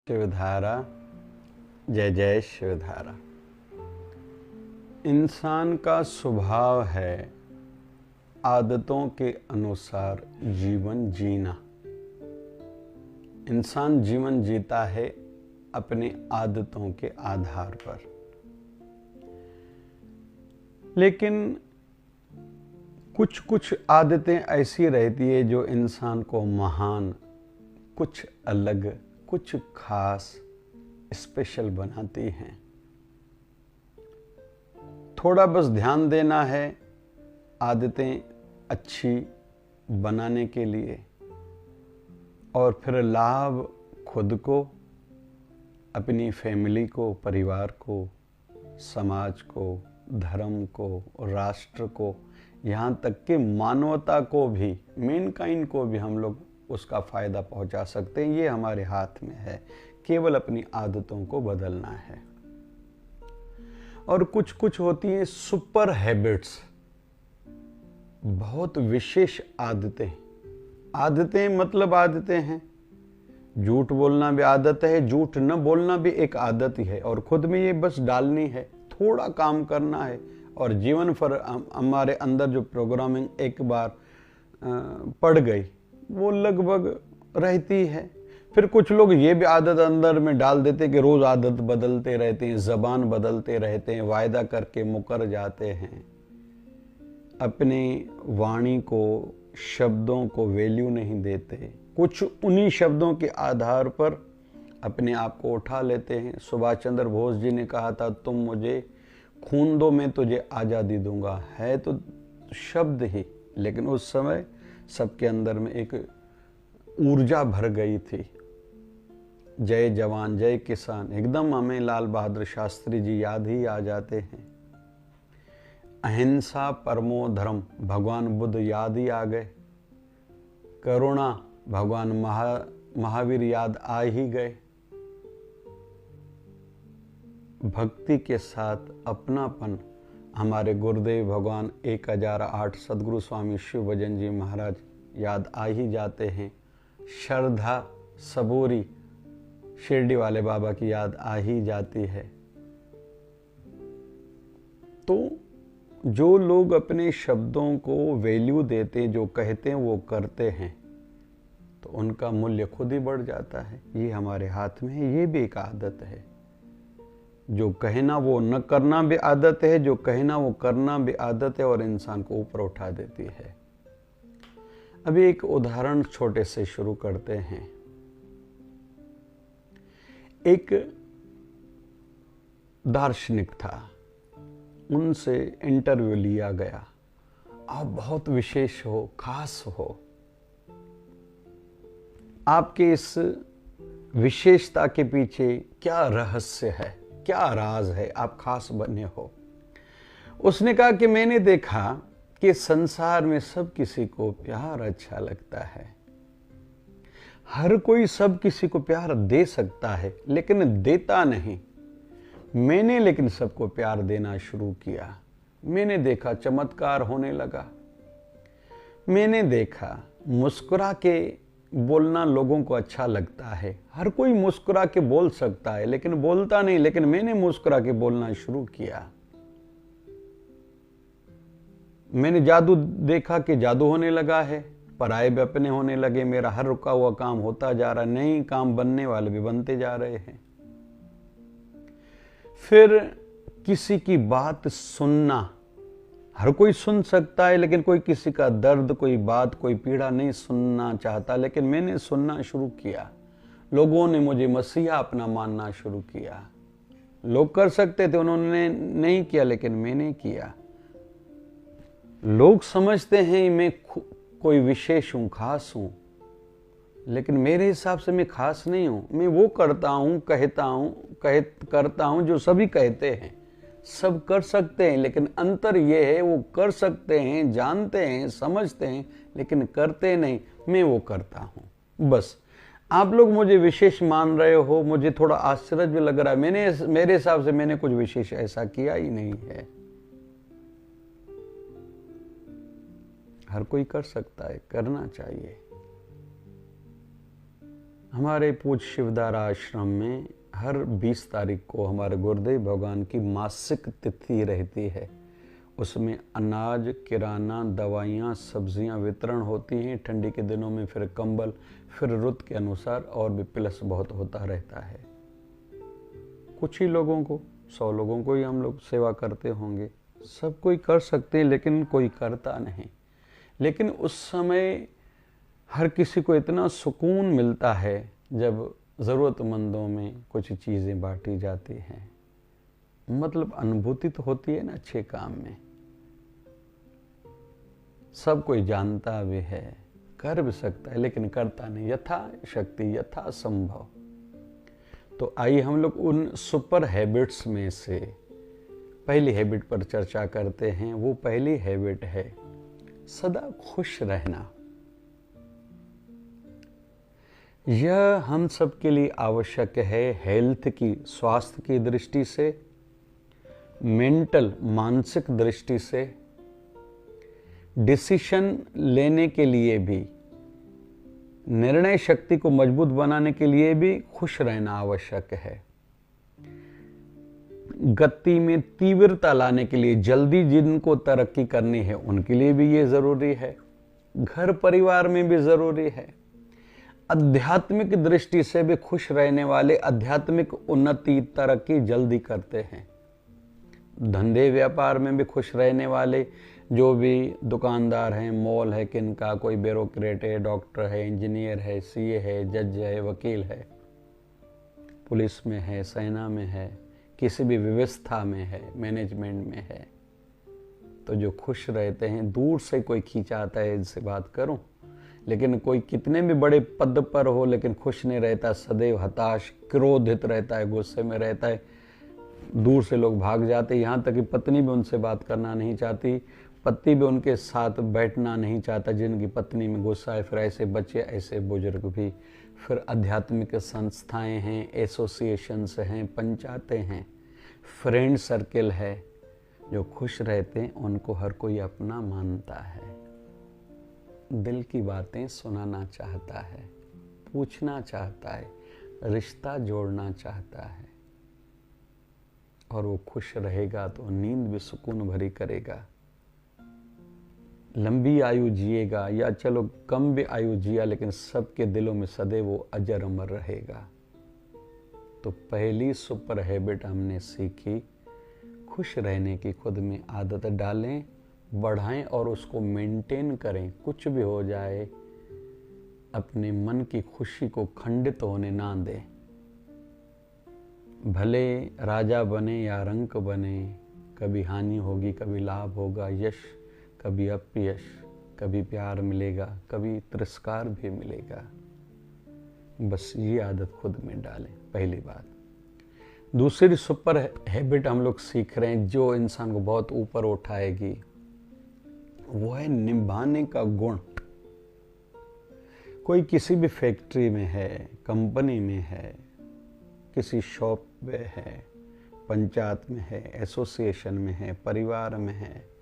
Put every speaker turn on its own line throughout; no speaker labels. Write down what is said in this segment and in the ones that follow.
शिवधारा। जय जय शिवधारा। इंसान का स्वभाव है आदतों के अनुसार जीवन जीना। इंसान जीवन जीता है अपनी आदतों के आधार पर, लेकिन कुछ कुछ आदतें ऐसी रहती है जो इंसान को महान, कुछ अलग, कुछ खास, स्पेशल बनाती हैं। थोड़ा बस ध्यान देना है आदतें अच्छी बनाने के लिए, और फिर लाभ खुद को, अपनी फैमिली को, परिवार को, समाज को, धर्म को, राष्ट्र को, यहाँ तक कि मानवता को भी, मैनकाइंड को भी हम लोग उसका फ़ायदा पहुंचा सकते हैं। ये हमारे हाथ में है, केवल अपनी आदतों को बदलना है। और कुछ कुछ होती हैं सुपर हैबिट्स, बहुत विशेष आदतें। आदतें मतलब आदतें हैं। झूठ बोलना भी आदत है, झूठ न बोलना भी एक आदत ही है, और खुद में ये बस डालनी है, थोड़ा काम करना है, और जीवन भर हमारे अंदर जो प्रोग्रामिंग एक बार पड़ गई वो लगभग रहती है। फिर कुछ लोग ये भी आदत अंदर में डाल देते कि रोज आदत बदलते रहते हैं, जबान बदलते रहते हैं, वायदा करके मुकर जाते हैं, अपनी वाणी को, शब्दों को वैल्यू नहीं देते, कुछ उन्हीं शब्दों के आधार पर अपने आप को उठा लेते हैं। सुभाष चंद्र बोस जी ने कहा था, तुम मुझे खून दो मैं तुझे आज़ादी दूंगा। है तो शब्द ही, लेकिन उस समय सबके अंदर में एक ऊर्जा भर गई थी। जय जवान जय किसान, एकदम हमें लाल बहादुर शास्त्री जी याद ही आ जाते हैं। अहिंसा परमो धर्म, भगवान बुद्ध याद ही आ गए। करुणा, भगवान महावीर याद आ ही गए। भक्ति के साथ अपनापन, हमारे गुरुदेव भगवान 1008 सदगुरु स्वामी शिव भजन जी महाराज याद आ ही जाते हैं। श्रद्धा, सबूरी, शिरडी वाले बाबा की याद आ ही जाती है। तो जो लोग अपने शब्दों को वैल्यू देते हैं, जो कहते हैं वो करते हैं, तो उनका मूल्य खुद ही बढ़ जाता है। ये हमारे हाथ में है, ये भी एक आदत है। जो कहना वो न करना भी आदत है, जो कहना वो करना भी आदत है, और इंसान को ऊपर उठा देती है। अभी एक उदाहरण छोटे से शुरू करते हैं। एक दार्शनिक था, उनसे इंटरव्यू लिया गया। आप बहुत विशेष हो, खास हो, आपके इस विशेषता के पीछे क्या रहस्य है, क्या राज है, आप खास बने हो। उसने कहा कि मैंने देखा कि संसार में सब किसी को प्यार अच्छा लगता है, हर कोई सब किसी को प्यार दे सकता है, लेकिन देता नहीं। मैंने लेकिन सबको प्यार देना शुरू किया। मैंने देखा चमत्कार होने लगा। मैंने देखा मुस्कुरा के बोलना लोगों को अच्छा लगता है। हर कोई मुस्कुरा के बोल सकता है, लेकिन बोलता नहीं। लेकिन मैंने मुस्कुरा के बोलना शुरू किया। मैंने जादू देखा कि जादू होने लगा है, पराये भी अपने होने लगे। मेरा हर रुका हुआ काम होता जा रहा, नए काम बनने वाले भी बनते जा रहे हैं। फिर किसी की बात सुनना, हर कोई सुन सकता है, लेकिन कोई किसी का दर्द, कोई बात, कोई पीड़ा नहीं सुनना चाहता, लेकिन मैंने सुनना शुरू किया। लोगों ने मुझे मसीहा अपना मानना शुरू किया। लोग कर सकते थे, उन्होंने नहीं किया, लेकिन मैंने किया। लोग समझते हैं मैं कोई विशेष हूं, खास हूं, लेकिन मेरे हिसाब से मैं खास नहीं हूं। मैं वो करता हूं, करता हूं जो सभी कहते हैं। सब कर सकते हैं, लेकिन अंतर ये है, वो कर सकते हैं, जानते हैं, समझते हैं, लेकिन करते नहीं। मैं वो करता हूं। बस आप लोग मुझे विशेष मान रहे हो, मुझे थोड़ा आश्चर्य भी लग रहा है। मेरे हिसाब से मैंने कुछ विशेष ऐसा किया ही नहीं है। हर कोई कर सकता है, करना चाहिए। हमारे पूज्य शिवदार आश्रम में हर 20 तारीख को हमारे गुरुदेव भगवान की मासिक तिथि रहती है। उसमें अनाज, किराना, दवाइयाँ, सब्जियाँ वितरण होती हैं। ठंडी के दिनों में फिर कंबल, फिर रुत के अनुसार और भी प्लस बहुत होता रहता है। कुछ ही लोगों को, 100 लोगों को ही हम लोग सेवा करते होंगे। सब कोई कर सकते हैं लेकिन कोई करता नहीं। लेकिन उस समय हर किसी को इतना सुकून मिलता है जब ज़रूरतमंदों में कुछ चीज़ें बांटी जाती हैं। मतलब अनुभूति तो होती है ना अच्छे काम में। सब कोई जानता भी है, कर भी सकता है लेकिन करता नहीं, यथा शक्ति यथा संभव। तो आइए हम लोग उन सुपर हैबिट्स में से पहली हैबिट पर चर्चा करते हैं। वो पहली हैबिट है सदा खुश रहना। यह हम सब के लिए आवश्यक है, हेल्थ की, स्वास्थ्य की दृष्टि से, मेंटल, मानसिक दृष्टि से, डिसीजन लेने के लिए भी, निर्णय शक्ति को मजबूत बनाने के लिए भी खुश रहना आवश्यक है। गति में तीव्रता लाने के लिए, जल्दी जिनको तरक्की करनी है उनके लिए भी ये जरूरी है। घर परिवार में भी जरूरी है। आध्यात्मिक दृष्टि से भी खुश रहने वाले आध्यात्मिक उन्नति, तरक्की जल्दी करते हैं। धंधे व्यापार में भी खुश रहने वाले जो भी दुकानदार हैं, मॉल है किनका, कोई ब्यूरोक्रेट है, डॉक्टर है, इंजीनियर है, सीए है, जज है, वकील है, पुलिस में है, सेना में है, किसी भी व्यवस्था में है, मैनेजमेंट में है, तो जो खुश रहते हैं, दूर से कोई खींचाता है इनसे बात करूं, लेकिन कोई कितने भी बड़े पद पर हो लेकिन खुश नहीं रहता, सदैव हताश, क्रोधित रहता है, गुस्से में रहता है, दूर से लोग भाग जाते। यहाँ तक कि पत्नी भी उनसे बात करना नहीं चाहती, पति भी उनके साथ बैठना नहीं चाहता जिनकी पत्नी में गुस्सा है। फिर ऐसे बच्चे, ऐसे बुजुर्ग भी। फिर आध्यात्मिक संस्थाएं हैं, एसोसिएशंस हैं, पंचायतें हैं, फ्रेंड सर्किल है। जो खुश रहते हैं उनको हर कोई अपना मानता है, दिल की बातें सुनाना चाहता है, पूछना चाहता है, रिश्ता जोड़ना चाहता है। और वो खुश रहेगा तो नींद भी सुकून भरी करेगा, लंबी आयु जिएगा या चलो कम भी आयु जिया, लेकिन सबके दिलों में सदैव वो अजर अमर रहेगा। तो पहली सुपर हैबिट हमने सीखी, खुश रहने की खुद में आदत डालें, बढ़ाएं और उसको मेंटेन करें। कुछ भी हो जाए अपने मन की खुशी को खंडित होने ना दें। भले राजा बने या रंक बने, कभी हानि होगी, कभी लाभ होगा, यश कभी अपयश, कभी प्यार मिलेगा, कभी तिरस्कार भी मिलेगा। बस ये आदत खुद में डालें, पहली बात। दूसरी सुपर हैबिट हम लोग सीख रहे हैं जो इंसान को बहुत ऊपर उठाएगी, वो है निभाने का गुण। कोई किसी भी फैक्ट्री में है, कंपनी में है, किसी शॉप में है, पंचायत में है, एसोसिएशन में है, परिवार में है,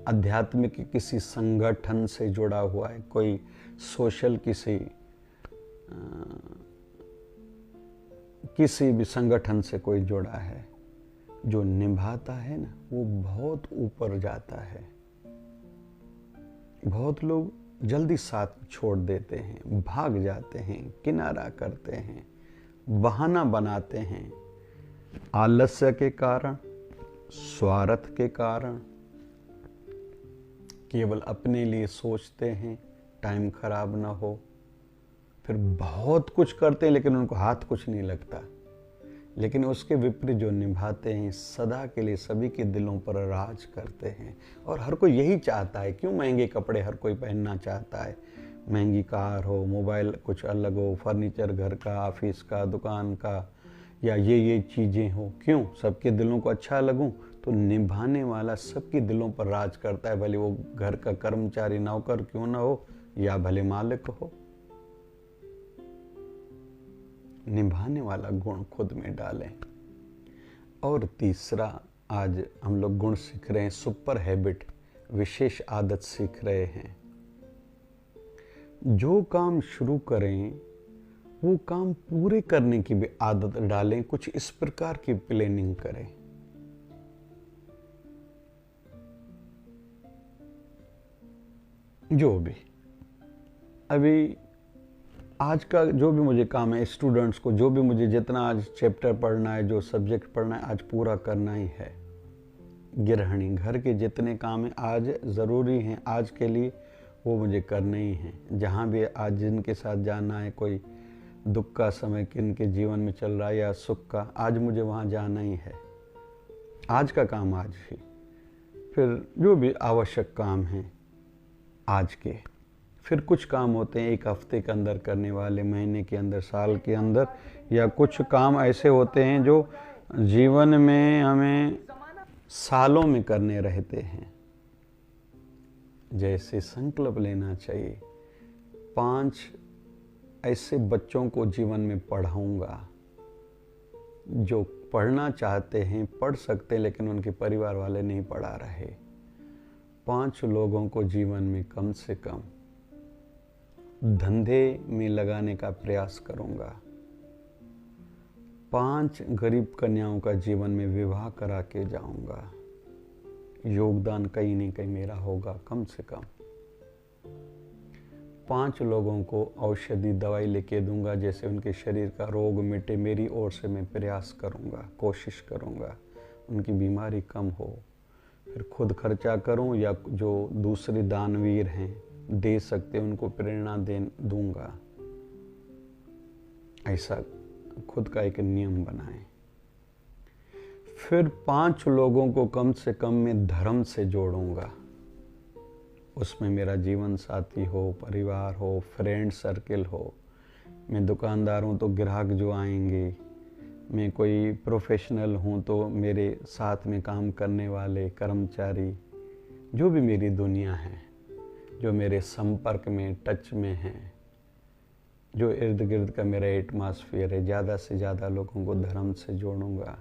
आध्यात्मिक किसी संगठन से जुड़ा हुआ है, कोई सोशल किसी भी संगठन से कोई जुड़ा है, जो निभाता है ना वो बहुत ऊपर जाता है। बहुत लोग जल्दी साथ छोड़ देते हैं, भाग जाते हैं, किनारा करते हैं, बहाना बनाते हैं, आलस्य के कारण, स्वार्थ के कारण, केवल अपने लिए सोचते हैं टाइम खराब ना हो। फिर बहुत कुछ करते हैं लेकिन उनको हाथ कुछ नहीं लगता। लेकिन उसके विपरीत जो निभाते हैं, सदा के लिए सभी के दिलों पर राज करते हैं। और हर कोई यही चाहता है। क्यों महंगे कपड़े हर कोई पहनना चाहता है, महंगी कार हो, मोबाइल कुछ अलग हो, फर्नीचर घर का, ऑफिस का, दुकान का, या ये चीज़ें हो। क्यों? सबके दिलों को अच्छा लगूं। तो निभाने वाला सबके दिलों पर राज करता है, भले वो घर का कर्मचारी, नौकर क्यों ना हो, या भले मालिक हो। निभाने वाला गुण खुद में डालें। और तीसरा, आज हम लोग गुण सीख रहे हैं, सुपर हैबिट, विशेष आदत सीख रहे हैं। जो काम शुरू करें वो काम पूरे करने की भी आदत डालें, कुछ इस प्रकार की प्लानिंग करें। जो भी अभी आज का जो भी मुझे काम है, स्टूडेंट्स को जो भी मुझे जितना आज चैप्टर पढ़ना है, जो सब्जेक्ट पढ़ना है, आज पूरा करना ही है। गृहिणी घर के जितने काम हैं आज ज़रूरी हैं आज के लिए, वो मुझे करने ही हैं। जहाँ भी आज जिनके साथ जाना है, कोई दुख का समय किनके जीवन में चल रहा है या सुख का, आज मुझे वहाँ जाना ही है। आज का काम आज ही, फिर जो भी आवश्यक काम हैं आज के, फिर कुछ काम होते हैं एक हफ्ते के अंदर करने वाले, महीने के अंदर, साल के अंदर, या कुछ काम ऐसे होते हैं जो जीवन में हमें सालों में करने रहते हैं। जैसे संकल्प लेना चाहिए, 5 ऐसे बच्चों को जीवन में पढ़ाऊंगा जो पढ़ना चाहते हैं, पढ़ सकते हैं, लेकिन उनके परिवार वाले नहीं पढ़ा रहे। 5 लोगों को जीवन में कम से कम धंधे में लगाने का प्रयास करूंगा। 5 गरीब कन्याओं का जीवन में विवाह करा के जाऊंगा। योगदान कहीं नहीं कहीं मेरा होगा कम से कम। 5 लोगों को औषधि दवाई लेके दूंगा, जैसे उनके शरीर का रोग मिटे, मेरी ओर से मैं प्रयास करूंगा, कोशिश करूंगा उनकी बीमारी कम हो। फिर खुद खर्चा करूं या जो दूसरे दानवीर हैं दे सकते उनको प्रेरणा दूंगा। ऐसा खुद का एक नियम बनाएं। फिर 5 लोगों को कम से कम मैं धर्म से जोड़ूंगा। उसमें मेरा जीवन साथी हो, परिवार हो, फ्रेंड सर्किल हो। मैं दुकानदार हूँ तो ग्राहक जो आएंगे, मैं कोई प्रोफेशनल हूँ तो मेरे साथ में काम करने वाले कर्मचारी, जो भी मेरी दुनिया है, जो मेरे संपर्क में, टच में हैं, जो इर्द गिर्द का मेरा एटमॉस्फेयर है, ज़्यादा से ज़्यादा लोगों को धर्म से जोड़ूंगा।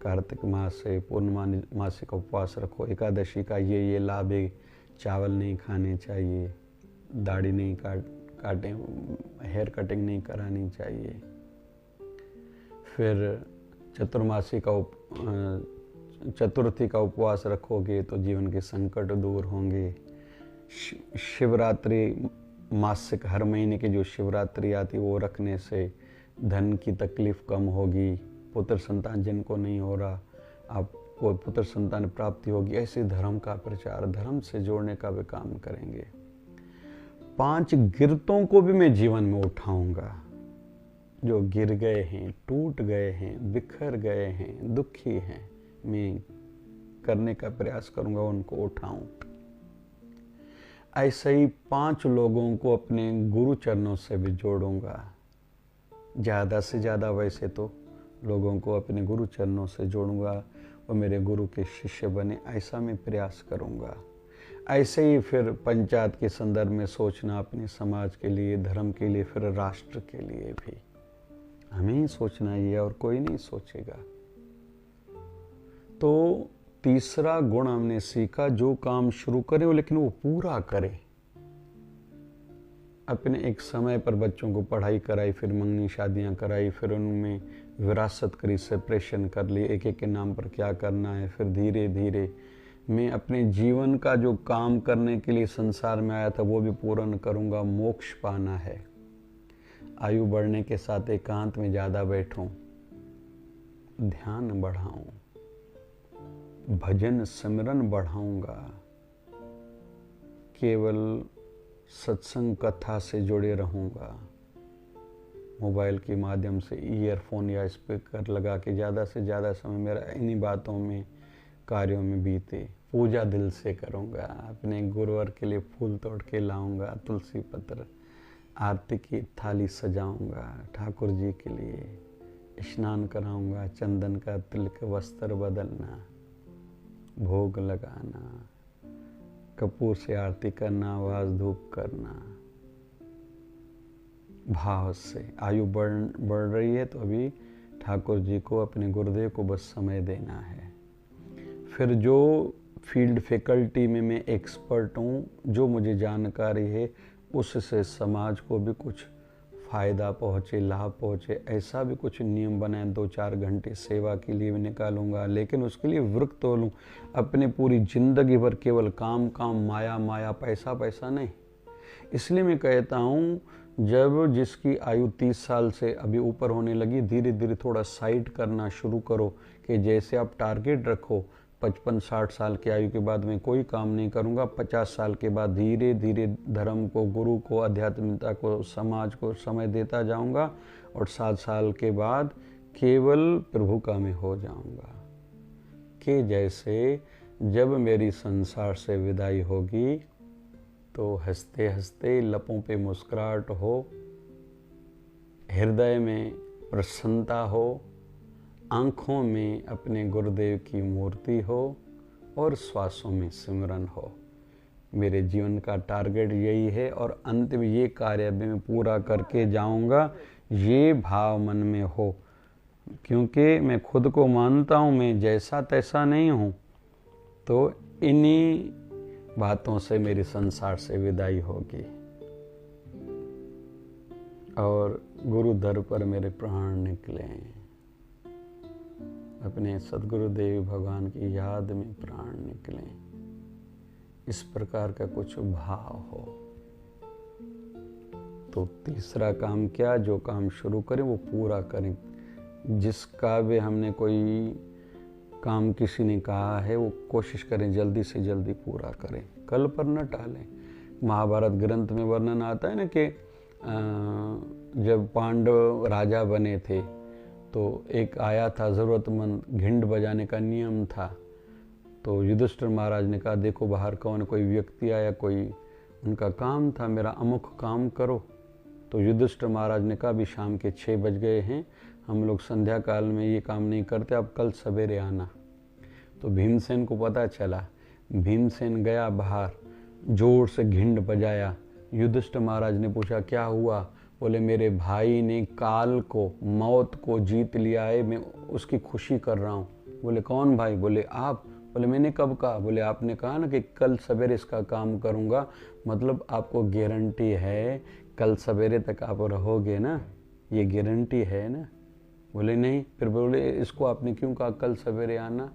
कार्तिक मास से पूर्णमासी का उपवास रखो, एकादशी का ये लाभ है, चावल नहीं खाने चाहिए, दाढ़ी नहीं काटें, हेयर कटिंग नहीं करानी चाहिए। फिर चतुर्थी का उपवास रखोगे तो जीवन के संकट दूर होंगे। शिवरात्रि मासिक हर महीने की जो शिवरात्रि आती वो रखने से धन की तकलीफ कम होगी। पुत्र संतान जिनको नहीं हो रहा, आपको पुत्र संतान प्राप्ति होगी। ऐसे धर्म का प्रचार, धर्म से जोड़ने का भी काम करेंगे। 5 गिरतों को भी मैं जीवन में उठाऊंगा, जो गिर गए हैं, टूट गए हैं, बिखर गए हैं, दुखी हैं, मैं करने का प्रयास करूंगा उनको उठाऊं। ऐसे ही 5 लोगों को अपने गुरु चरणों से भी जोड़ूंगा। ज़्यादा से ज़्यादा वैसे तो लोगों को अपने गुरु चरणों से जोड़ूंगा, वो मेरे गुरु के शिष्य बने, ऐसा मैं प्रयास करूंगा। ऐसे ही फिर पंचायत के संदर्भ में सोचना, अपने समाज के लिए, धर्म के लिए, फिर राष्ट्र के लिए भी हमें ही सोचना ही है और कोई नहीं सोचेगा। तो तीसरा गुण हमने सीखा, जो काम शुरू करे लेकिन वो पूरा करे। अपने एक समय पर बच्चों को पढ़ाई कराई, फिर मंगनी शादियां कराई, फिर उनमें विरासत करी, सेपरेशन कर ली, एक एक के नाम पर क्या करना है। फिर धीरे धीरे मैं अपने जीवन का जो काम करने के लिए संसार में आया था वो भी पूर्ण करूंगा। मोक्ष पाना है। आयु बढ़ने के साथ एकांत में ज़्यादा बैठूं, ध्यान बढ़ाऊं, भजन सिमरन बढ़ाऊंगा, केवल सत्संग कथा से जुड़े रहूंगा। मोबाइल के माध्यम से ईयरफोन या स्पीकर लगा के ज़्यादा से ज़्यादा समय मेरा इन्हीं बातों में, कार्यों में बीते। पूजा दिल से करूंगा, अपने गुरुवर के लिए फूल तोड़ के लाऊंगा, तुलसी पत्र, आरती की थाली सजाऊंगा, ठाकुर जी के लिए स्नान कराऊंगा, चंदन का तिलक वस्त्र बदलना, भोग लगाना, कपूर से आरती करना, आवाज धूप करना, भाव से। आयु बढ़ रही है तो अभी ठाकुर जी को, अपने गुरुदेव को बस समय देना है। फिर जो फील्ड फैकल्टी में मैं एक्सपर्ट हूँ, जो मुझे जानकारी है, उससे समाज को भी कुछ फ़ायदा पहुँचे, लाभ पहुँचे, ऐसा भी कुछ नियम बनाए। 2-4 घंटे सेवा के लिए भी निकालूंगा, लेकिन उसके लिए वृक्ष तोलूं। अपनी पूरी ज़िंदगी भर केवल काम काम, माया माया, पैसा पैसा नहीं। इसलिए मैं कहता हूँ, जब जिसकी आयु 30 साल से अभी ऊपर होने लगी, धीरे धीरे थोड़ा साइड करना शुरू करो कि जैसे आप टारगेट रखो 55-60 साल की आयु के बाद मैं कोई काम नहीं करूँगा, 50 साल के बाद धीरे धीरे धर्म को, गुरु को, आध्यात्मिकता को, समाज को समय देता जाऊँगा, और 60 साल के बाद केवल प्रभु का मैं हो जाऊँगा। कि जैसे जब मेरी संसार से विदाई होगी तो हंसते हंसते लपों पे मुस्कुराहट हो, हृदय में प्रसन्नता हो, आँखों में अपने गुरुदेव की मूर्ति हो और श्वासों में सिमरन हो। मेरे जीवन का टारगेट यही है, और अंत में ये कार्य भी मैं पूरा करके जाऊंगा, ये भाव मन में हो। क्योंकि मैं खुद को मानता हूँ मैं जैसा तैसा नहीं हूँ, तो इन्हीं बातों से मेरी संसार से विदाई होगी और गुरु दर पर मेरे प्राण निकले, अपने सद्गुरुदेव भगवान की याद में प्राण निकले। इस प्रकार का कुछ भाव हो तो तीसरा काम क्या, जो काम शुरू करें वो पूरा करें। जिसका भी हमने कोई काम किसी ने कहा है वो कोशिश करें जल्दी से जल्दी पूरा करें, कल पर न टालें। महाभारत ग्रंथ में वर्णन आता है ना कि जब पांडव राजा बने थे तो एक आया था ज़रूरतमंद, घिंड बजाने का नियम था। तो युधिष्ठिर महाराज ने कहा देखो बाहर कौन कोई व्यक्ति आया, कोई उनका काम था मेरा अमुक काम करो। तो युधिष्ठिर महाराज ने कहा अभी शाम के 6 बज गए हैं, हम लोग संध्या काल में ये काम नहीं करते, अब कल सवेरे आना। तो भीमसेन को पता चला, भीमसेन गया बाहर, जोर से घिंड बजाया। युधिष्ठिर महाराज ने पूछा क्या हुआ? बोले मेरे भाई ने काल को, मौत को जीत लिया है, मैं उसकी खुशी कर रहा हूँ। बोले कौन भाई? बोले आप। बोले मैंने कब कहा? बोले आपने कहा ना कि कल सवेरे इसका काम करूँगा, मतलब आपको गारंटी है कल सवेरे तक आप रहोगे ना, ये गारंटी है ना? बोले नहीं। फिर बोले इसको आपने क्यों कहा कल सवेरे आना?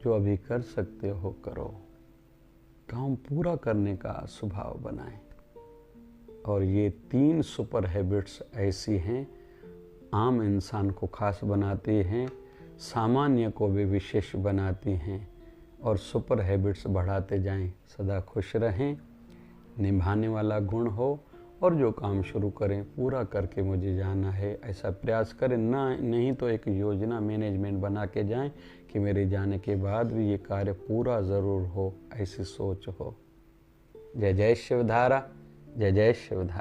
जो अभी कर सकते हो करो, काम पूरा करने का स्वभाव बनाएं। और ये 3 सुपर हैबिट्स ऐसी हैं, आम इंसान को खास बनाती हैं, सामान्य को भी विशेष बनाती हैं, और सुपर हैबिट्स बढ़ाते जाएं। सदा खुश रहें, निभाने वाला गुण हो, और जो काम शुरू करें पूरा करके मुझे जाना है ऐसा प्रयास करें। ना नहीं तो एक योजना मैनेजमेंट बना के जाएं कि मेरे जाने के बाद भी ये कार्य पूरा ज़रूर हो, ऐसी सोच हो। जय जय शिवधारा, जय जय शिवधारा।